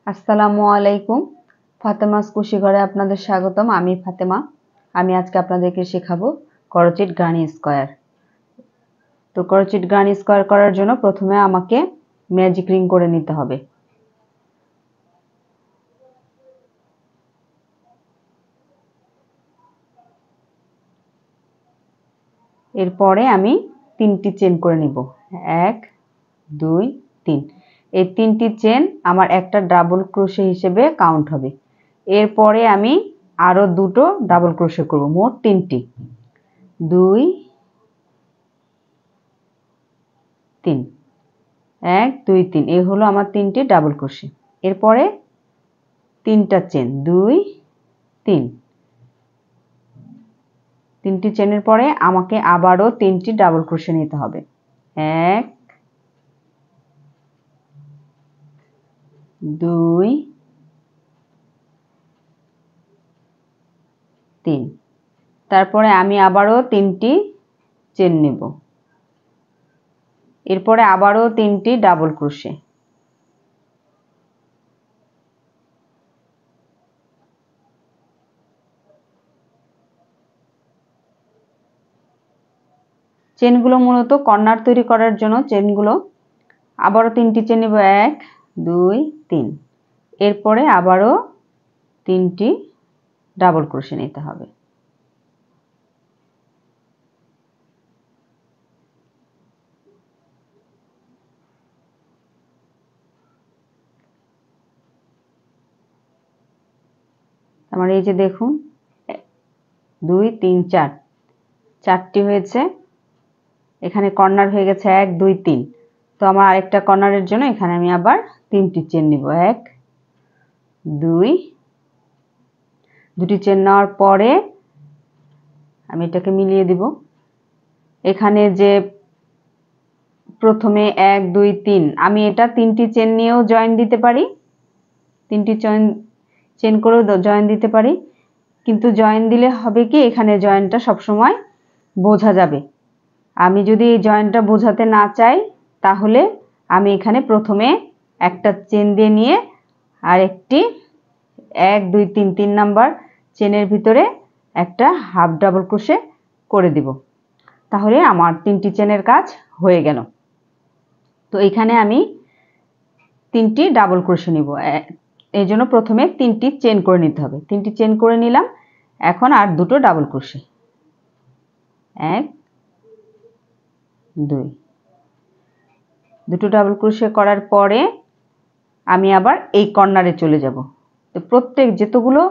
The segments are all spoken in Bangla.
আসসালামু আলাইকুম। ফাতেমাস কুশি ঘরে আপনাদের স্বাগতম। আমি ফাতেমা। আমি আজকে আপনাদেরকে শেখাবো করোচিট গ্রানি স্কোয়ার। তো করোচিট গ্রানি স্কোয়ার করার জন্য প্রথমে আমাকে ম্যাজিক রিং করে নিতে হবে। এরপরে আমি 3টি চেন করে নিব। 1 2 3। এই 3টি চেন আমার একটা ডাবল ক্রোশে হিসেবে কাউন্ট হবে। এরপরে আমি আরো দুটো ডাবল ক্রোশে করব, মোট 3টি। 2 3 1 2 3 এই হলো আমার 3টি ডাবল ক্রোশে। এরপরে 3টা চেন 2 3। 3টি চেনের পরে আমাকে আবারও 3টি ডাবল ক্রোশে নিতে হবে। 1 2 3। তারপরে আমি আবারও 3টি চেন নেব। এরপরে আবারও 3টি ডাবল ক্রোশে। চেনগুলো মূলত কর্নার তৈরি করার জন্য চেনগুলো। আবারও 3টি চেন নেব, 1 2 3। এরপরে আবারও 3টি ডাবল ক্রোশে নিতে হবে। আমার এই যে দেখুন 2 3 4 4টি হয়েছে। এখানে কর্নার হয়ে গেছে 1 2 3। তো আমার আরেকটা কর্নারের জন্য এখানে আমি আবার 3টি চেন নিব। 1 2 দুটি চেন নেওয়ার পরে আমি এটাকে মিলিয়ে দিব। এখানে যে প্রথমে 1 2 3 আমি এটা 3টি চেন নিয়েও জয়েন দিতে পারি, 3টি চেন করেও জয়েন দিতে পারি। কিন্তু জয়েন দিলে হবে কি, এখানে জয়েনটা সবসময় বোঝা যাবে। আমি যদি এই জয়েনটা বোঝাতে না চাই তাহলে আমি এখানে প্রথমে একটা চেন দিয়ে নিয়ে আরেকটি 1 2 3 3 নাম্বার চেনের ভিতরে একটা হাফ ডাবল ক্রোশে করে দিব। তাহলে আমার 3টি চেনের কাজ হয়ে গেল। তো এখানে আমি 3টি ডাবল ক্রোশে নিব। এই জন্য প্রথমে 3টি চেন করে নিতে হবে। 3টি চেন করে নিলাম। এখন আর দুটো ডাবল ক্রোশে, 1 2। দুটো ডাবল ক্রোশে করার পরে আমি আবার এই কর্নারে চলে যাব। তো প্রত্যেক যেতগুলো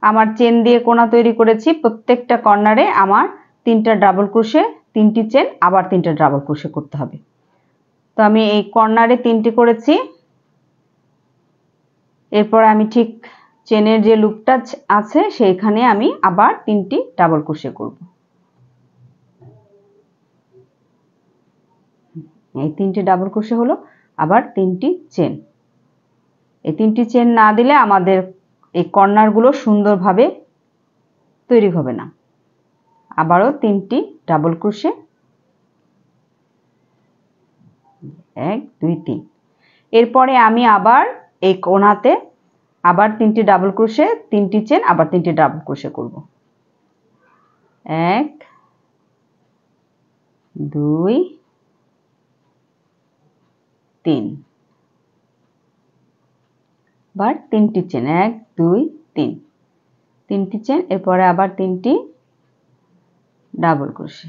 আমার চেন দিয়ে কোণা তৈরি করেছি প্রত্যেকটা কর্নারে আমার 3টা ডাবল ক্রোশে, 3টি চেন, আবার 3টা ডাবল ক্রোশে করতে হবে। তো আমি এই কর্নারে 3টি করেছি। এরপর আমি ঠিক চেনের যে লুপটা আছে সেইখানে আমি আবার 3টি ডাবল ক্রোশে করব। এই 3টি ডাবল ক্রোশে হলো, আবার 3টি চেন। এই 3টি চেন না দিলে আমাদের এই কর্নারগুলো সুন্দরভাবে তৈরি হবে না। আবারও 3টি ডাবল ক্রোশে, 1 2 3। এরপরে আমি আবার এই কোণাতে আবার 3টি ডাবল ক্রোশে, 3টি চেন, আবার 3টি ডাবল ক্রোশে করব। 1 2 3। আবার 3টি চেন, 1 2 3। 3টি চেন, এরপরে আবার 3টি ডাবল ক্রোশে।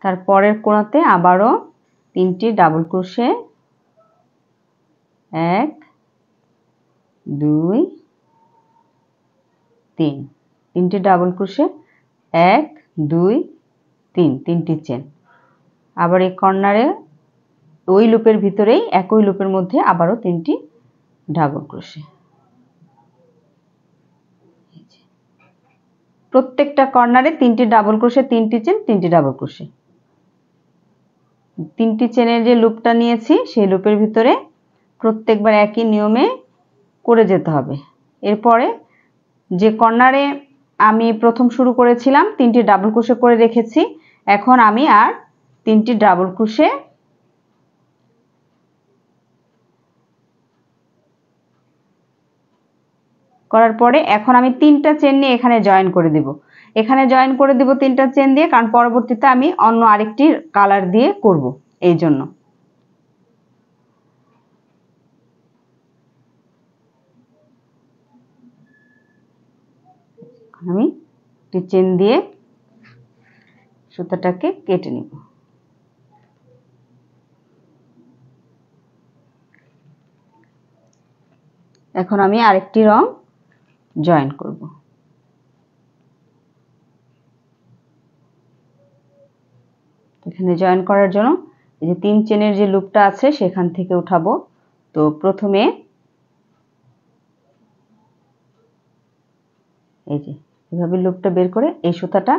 তারপরের কোণাতে আবারও 3টি ডাবল ক্রোশে, 1 2 3। 3টি ডাবল ক্রোশে, 1 2 3, 3টি চেন। আবার এই কর্নারে ওই লুপের ভিতরেই একই লুপের মধ্যে আবারও 3টি ডাবল ক্রোশে। প্রত্যেকটা কর্নারে 3টি ডাবল ক্রোশে, 3টি চেন, 3টি ডাবল ক্রোশে। 3টি চেনের যে লুপটা নিয়েছি সেই লুপের ভিতরে প্রত্যেকবার একই নিয়মে করে যেতে হবে। এরপরে যে কর্নারে আমি প্রথম শুরু করেছিলাম 3টি ডাবল ক্রোশে করে রেখেছি, এখন আমি আর 3টি ডাবল ক্রোশে করার পরে এখন আমি 3টা চেন নিয়ে এখানে জয়েন করে দিব। এখানে জয়েন করে দিব 3টা চেন দিয়ে, কারণ পরবর্তীতে আমি অন্য আরেকটি কালার দিয়ে করব, এই জন্য। আমি একটি চেন দিয়ে সুতাটাকে কেটে নিব। এখন আমি আরেকটি রং জয়েন করব। এখানে জয়েন করার জন্য এই যে 3 চেনের যে লুপটা আছে সেখান থেকে উঠাবো। তো প্রথমে এই যে এভাবে লুপটা বের করে এই সুতাটা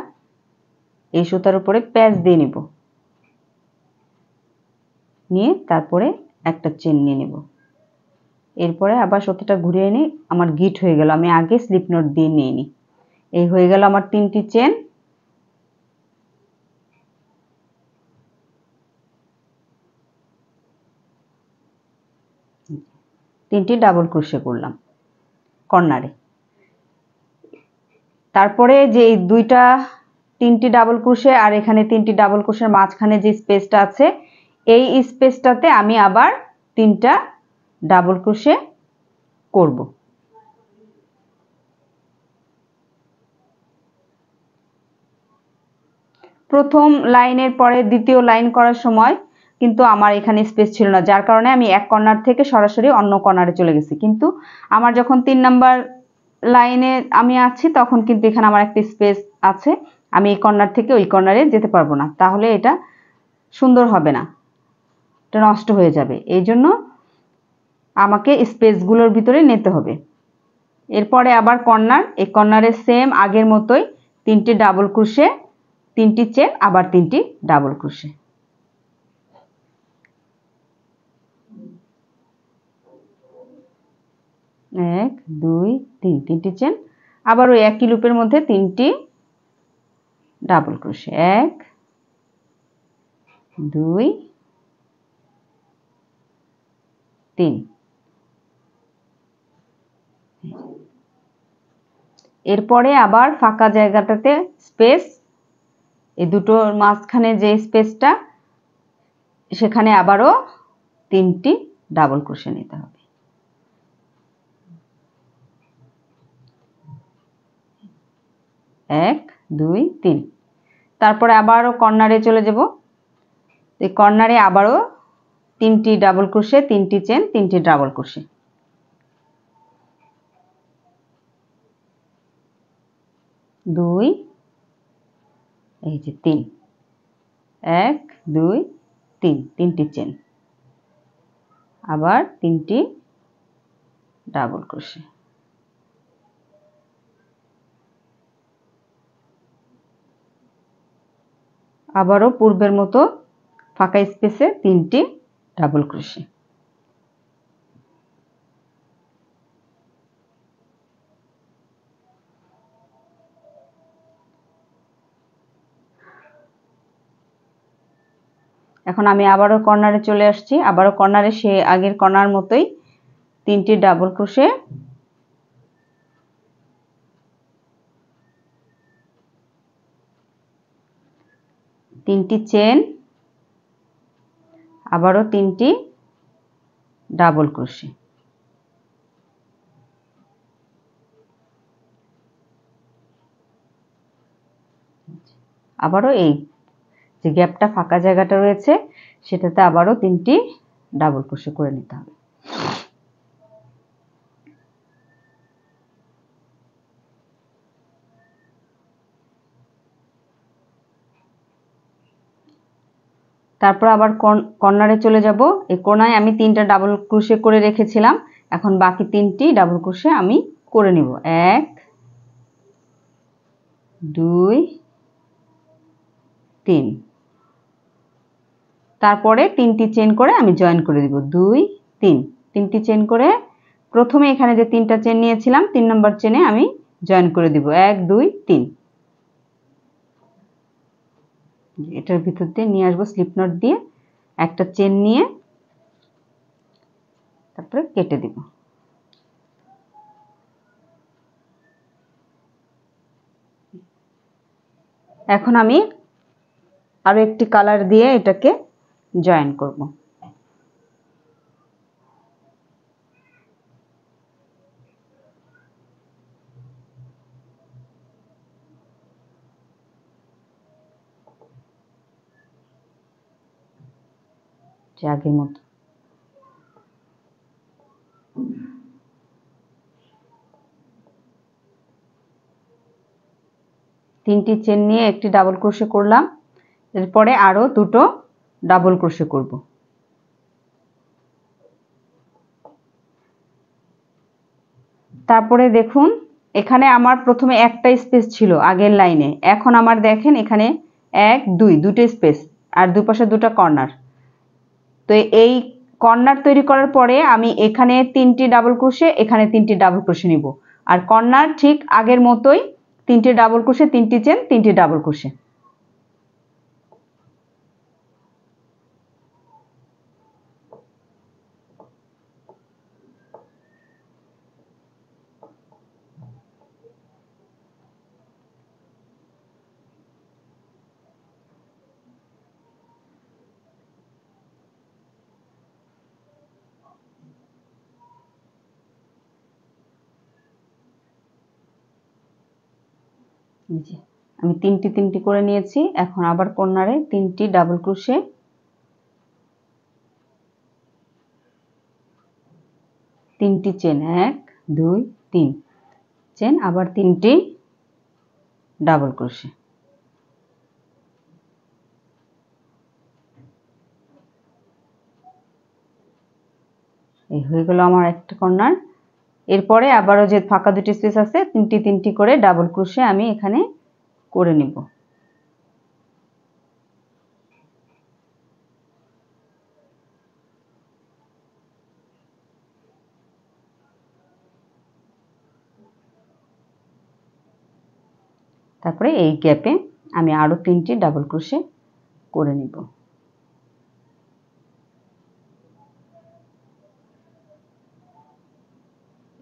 এই সুতার উপরে প্যাচ দিয়ে নিব, নিয়ে তারপরে একটা চেন নিয়ে নিব। এরপরে আবার সুতাটা ঘুরিয়ে নিই, আমার গিট হয়ে গেল। আমি আগে স্লিপ নট দিয়ে নিয়ে নিই। এই হয়ে গেল আমার 3টি চেন। তিনটি ডাবল ক্রোশে করলাম কর্নারে। তারপরে যে দুইটা 3টি ডাবল ক্রোশে আর এখানে 3টি ডাবল ক্রোশের মাঝখানে যে স্পেসটা আছে এই স্পেসটাতে আমি আবার 3টা ডাবল ক্রোশে করব। প্রথম লাইনের পরে দ্বিতীয় লাইন করার সময় কিন্তু আমার এখানে স্পেস ছিল না, যার কারণে আমি এক কর্নার থেকে সরাসরি অন্য কর্নারে চলে গেছি। কিন্তু আমার যখন 3 নাম্বার লাইনে আমি আছি তখন কিন্তু এখানে আমার একটা স্পেস আছে, আমি এই কর্নার থেকে ওই কর্নারে যেতে পারবো না, তাহলে এটা সুন্দর হবে না, এটা নষ্ট হয়ে যাবে। এই জন্য আমাকে স্পেসগুলোর ভিতরে নিতে হবে। এরপরে আবার কর্নার, এই কর্নারে সেম আগের মতোই 3টি ডাবল ক্রোশে, 3টি চেন, আবার 3টি ডাবল ক্রোশে। এক দুই তিন, 3টি চেন, আবার ওই একই লুপের মধ্যে 3টি ডাবল ক্রোশে। 1 2 3। এরপরে আবার ফাঁকা জায়গাটাতে স্পেস, এই দুটোর মাঝখানে যে স্পেসটা সেখানে আবারও 3টি ডাবল ক্রোশে নিতে হবে। 1 2 3। তারপরে আবারও কর্নারে চলে যাব। এই কর্নারে আবারও 3টি ডাবল ক্রোশে, 3টি চেন, 3টি ডাবল ক্রোশে। 2 এই যে 3, 1 2 3, 3টি চেন, আবার 3টি ডাবল ক্রোশে। আবারও পূর্বের মতো ফাঁকা স্পেসে 3টি ডাবল ক্রোশে। এখন আমি আবারও কর্নারে চলে আসছি। আবারও কর্নারে সে আগের কর্নার মতোই 3টি ডাবল ক্রোশে, 3টি চেন, আবারও 3টি ডাবল ক্রোশে। আবারও এই যে গ্যাপটা ফাঁকা জায়গাটা রয়েছে সেটাতে আবারও 3টি ডাবল ক্রোশে করে নিতে হবে। তারপর আবার কর্নারে চলে যাব। এই কোণায় আমি 3টা ডাবল ক্রোশে করে রেখেছিলাম, এখন বাকি 3টি ডাবল ক্রোশে আমি করে নিব। 1 2 3। তারপরে 3টি চেন করে আমি জয়েন করে দিব। 2 3, 3টি চেন করে প্রথমে এখানে যে 3টা চেন নিয়েছিলাম 3 নম্বর চেনে আমি জয়েন করে দিব। 1 2 3, এটার ভিতর দিয়ে নিয়ে আসবো স্লিপ নট দিয়ে, একটা চেন নিয়ে তারপরে কেটে দিব। এখন আমি আরো একটি কালার দিয়ে এটাকে জয়েন করব। আগের মতো তিনটি চেন নিয়ে একটি ডাবল ক্রোশে করলাম, এরপরে আরো দুটো ডাবল ক্রোশে করব। তারপরে দেখুন এখানে আমার প্রথমে একটা স্পেস ছিল আগের লাইনে, এখন আমার দেখেন এখানে 1 2 দুটো স্পেস আর দুই পাশে দুটো কর্নার। তো এই কর্নার তৈরি করার পরে আমি এখানে তিনটি ডাবল ক্রোশে, এখানে তিনটি ডাবল ক্রোশে নিব, আর কর্নার ঠিক আগের মতোই তিনটি ডাবল ক্রোশে, তিনটি চেন, তিনটি ডাবল ক্রোশে। আমি তিনটি তিনটি করে নিয়েছি, এখন আবার কর্নারে তিনটি ডাবল ক্রোশে, তিনটি চেন, 1 2 3 চেন, আবার তিনটি ডাবল ক্রোশে। এই হয়ে গেল আমার একটা কর্নার। এরপরে আবারও যে ফাঁকা দুটি স্পেস আছে তিনটি তিনটি করে ডাবল ক্রোশে আমি এখানে করে নিব। তারপরে এই গ্যাপে আমি আরো তিনটি ডাবল ক্রোশে করে নিব।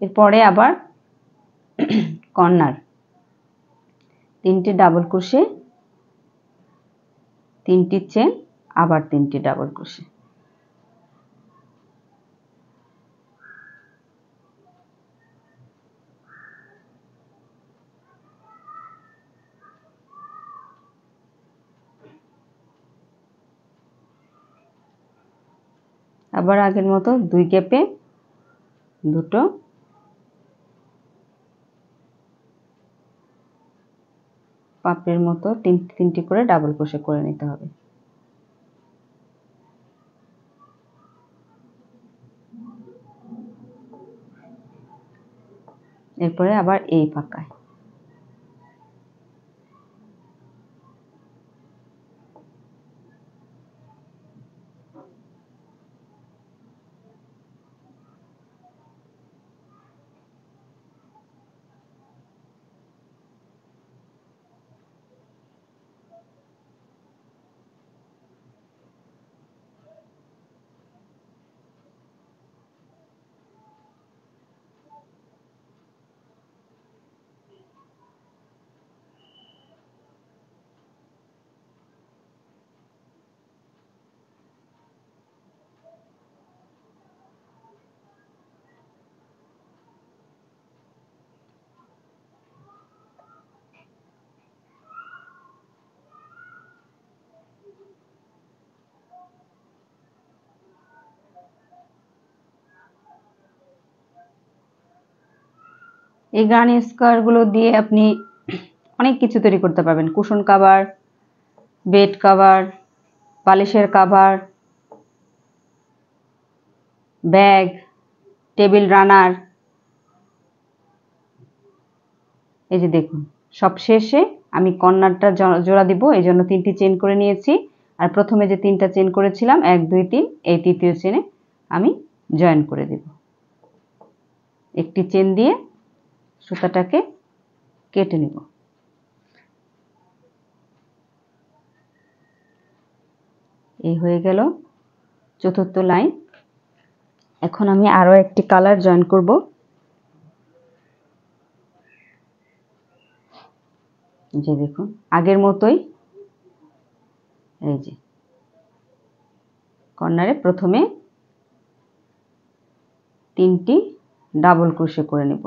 এরপরে আবার কর্নার তিনটি ডাবল ক্রোশে, তিনটি চেন, আবার তিনটি ডাবল ক্রোশে। আবার আগের মতো দুই গ্যাপে দুটো পাপড়ির মতো তিনটি তিনটি করে ডাবল ক্রোশে করে নিতে হবে। এরপরে আবার এই ফাঁকায় এই গার্নি স্কোয়ারগুলো দিয়ে আপনি অনেক কিছু তৈরি করতে পারবেন, কুশন কাভার, বেড কাভার, বালিশের কাভার, ব্যাগ, টেবিল রানার। এই যে দেখুন সব শেষে আমি কর্নারটা জোড়া দিব, এই জন্য তিনটি চেন করে নিয়েছি, আর প্রথমে যে তিনটা চেন করেছিলাম 1 2 3 এই তৃতীয় চেনে আমি জয়েন করে দেব। একটি চেন দিয়ে সুতাটাকে কেটে নেব। এই হয়ে গেল চতুর্থ লাইন। এখন আমি আরো একটি কালার জয়েন করব। যে দেখুন আগের মতোই এই যে কর্নারে প্রথমে 3টি ডাবল ক্রোশে করে নেব।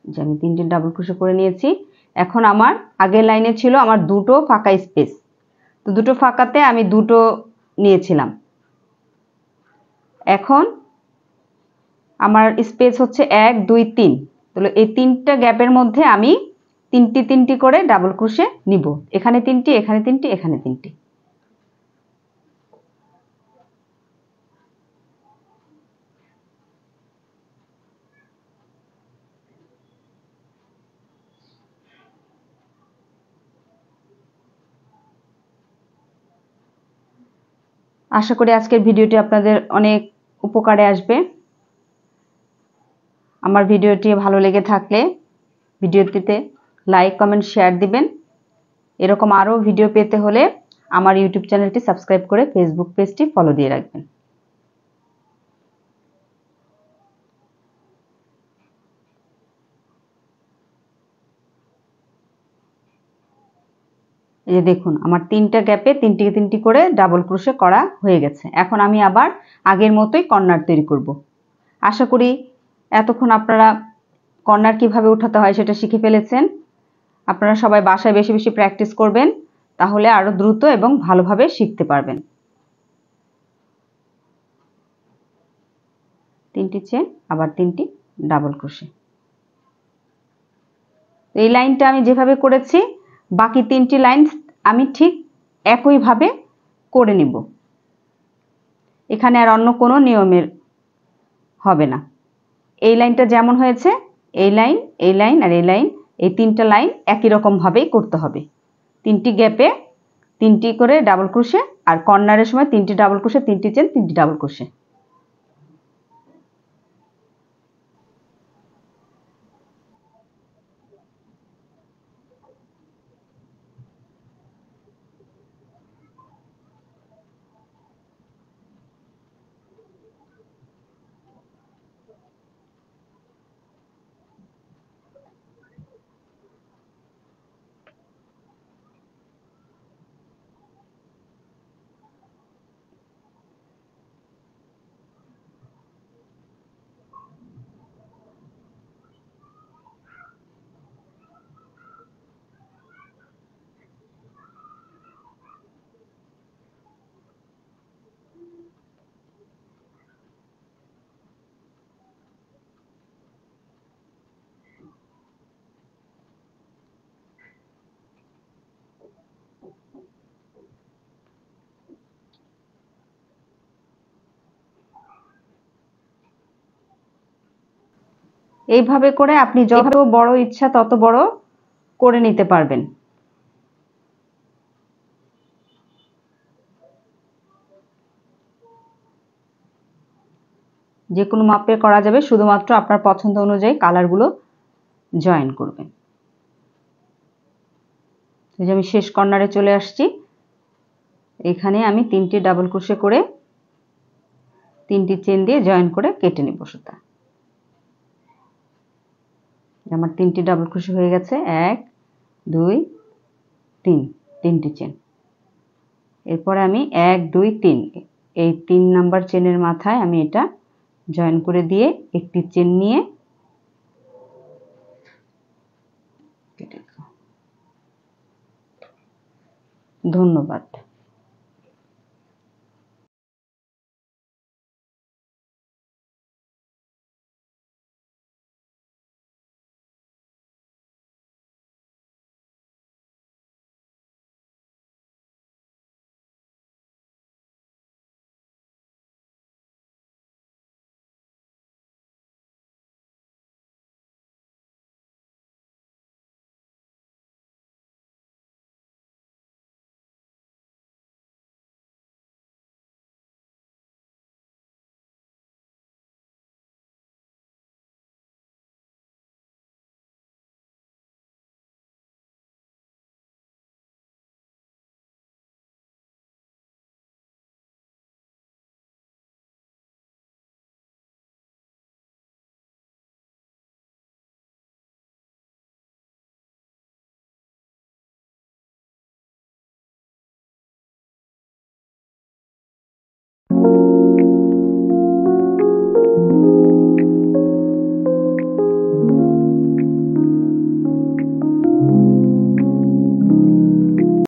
যে আমি 3টি ডাবল ক্রোশে করে নিয়েছি। এখন আমার আগের লাইনে ছিল আমার দুটো ফাঁকা স্পেস, তো দুটো ফাঁকাতে আমি দুটো নিয়েছিলাম। এখন আমার স্পেস হচ্ছে 1 2 3, তাহলে এই 3টা গ্যাপের মধ্যে আমি 3টি করে ডাবল ক্রোশে নিব। এখানে 3টি, এখানে 3টি, এখানে 3টি। আশা করি আজকের ভিডিওটি আপনাদের অনেক উপকারে আসবে। আমার ভিডিওটি ভালো লেগে থাকলে ভিডিওটিতে লাইক কমেন্ট শেয়ার দিবেন। এরকম আরও ভিডিও পেতে হলে আমার ইউটিউব চ্যানেলটি সাবস্ক্রাইব করে ফেসবুক পেজটি ফলো দিয়ে রাখবেন। এই যে দেখুন আমার 3টা গ্যাপে 3টি করে ডাবল ক্রোশে করা হয়ে গেছে। এখন আমি আবার আগের মতোই কর্নার তৈরি করব। আশা করি এতক্ষণ আপনারা কর্নার কিভাবে উঠাতে হয় সেটা শিখে ফেলেছেন। আপনারা সবাই বাসায় বেশি বেশি প্র্যাকটিস করবেন, তাহলে আরো দ্রুত এবং ভালোভাবে শিখতে পারবেন। 3টি চেন, আবার 3টি ডাবল ক্রোশে। এই লাইনটা আমি যেভাবে করেছি বাকি 3টি লাইন আমি ঠিক একইভাবে করে নিব। এখানে আর অন্য কোনো নিয়মের হবে না। এই লাইনটা যেমন হয়েছে এই লাইন, এই লাইন আর এই লাইন, এই 3টা লাইন একই রকম ভাবেই করতে হবে। 3টি গ্যাপে 3টি করে ডাবল ক্রোশে, আর কর্নারের সময় 3টি ডাবল ক্রোশে, 3টি চেন, 3টি ডাবল ক্রোশে। এইভাবে করে আপনি যত বড় ইচ্ছা তত বড় করে নিতে পারবেন। যে কোনো মাপে করা যাবে, শুধুমাত্র আপনার পছন্দ অনুযায়ী কালারগুলো জয়েন করবেন। এই যে আমি শেষ কর্নারে চলে আসছি। এখানে আমি 3টি ডাবল ক্রোশে করে 3টি চেন দিয়ে জয়েন করে কেটে নেব সুতা। আমার 3টি ডাবল ক্রোশে হয়ে গেছে, 1 2 3, 3টি চেন। এরপরে আমি 1 2 3 এই 3 নাম্বার চেনের মাথায় আমি এটা জয়েন করে দিয়ে একটি চেন নিয়ে কেটে দেব। ধন্যবাদ।